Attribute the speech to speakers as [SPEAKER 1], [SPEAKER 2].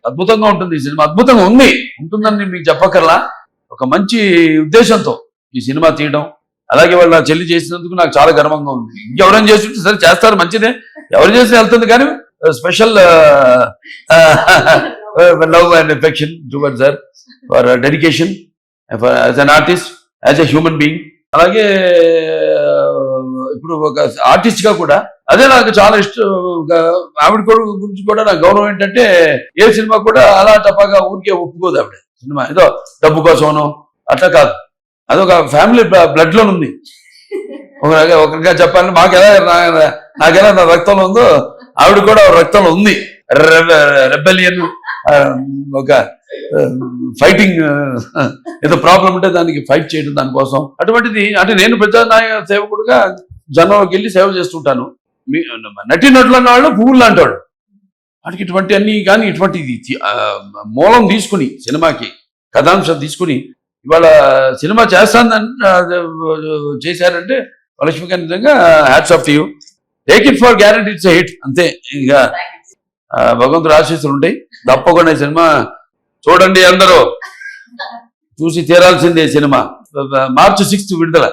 [SPEAKER 1] అద్భుతంగా ఉంటుంది ఈ సినిమా, అద్భుతంగా ఉంటుందని మీకు చెప్పక్కర్లా. ఒక మంచి ఉద్దేశంతో ఈ సినిమా తీయడం, అలాగే వాళ్ళు నా చెల్లి చేసినందుకు నాకు చాలా గర్వంగా ఉంది. ఇంకెవరైనా చేస్తుంటే సరే చేస్తారు, మంచిదే, ఎవరు చేసి వెళ్తుంది, కానీ special love and affection towards her for dedication as an artist, as a human being. అలాగే ఇప్పుడు ఒక ఆర్టిస్ట్ గా కూడా అదే నాకు చాలా ఇష్టం. ఆవిడ గురించి కూడా నాకు గౌరవం ఏంటంటే, ఏ సినిమా కూడా అలా టపాగా ఊరికే ఒప్పుకోదు ఆవిడ. సినిమా ఏదో డబ్బు కోసమనో అట్లా కాదు, అదొక ఫ్యామిలీ బ్లడ్ లో ఉంది. ఒకరిగా చెప్పాలంటే నాకెలా నా రక్తంలో ఉందో ఆవిడ కూడా రక్తంలో ఉంది. రెబెలియన్, ఒక ఫైటింగ్, ఏదో ప్రాబ్లం ఉంటే దానికి ఫైట్ చేయడం, దానికోసం అటువంటిది. అంటే నేను ప్రజానాయక సేవకుడుగా జనంలోకి వెళ్ళి సేవ చేస్తుంటాను. నటులు అన్న వాళ్ళు పువ్వులు అంటాడు వాటికి ఇటువంటి అన్ని. కానీ ఇటువంటిది మూలం తీసుకుని, సినిమాకి కథాంశం తీసుకుని ఇవాళ సినిమా చేశారంటే లక్ష్మీకాంత్ నిజంగా hats off to you. Take it for guarantee, it's hit అంతే. ఇంకా భగవంతుడు ఆశీస్సులు ఉంటాయి. తప్పకుండా ఈ సినిమా చూడండి, అందరూ చూసి తీరాల్సిందే. సినిమా March 6th విడుదల.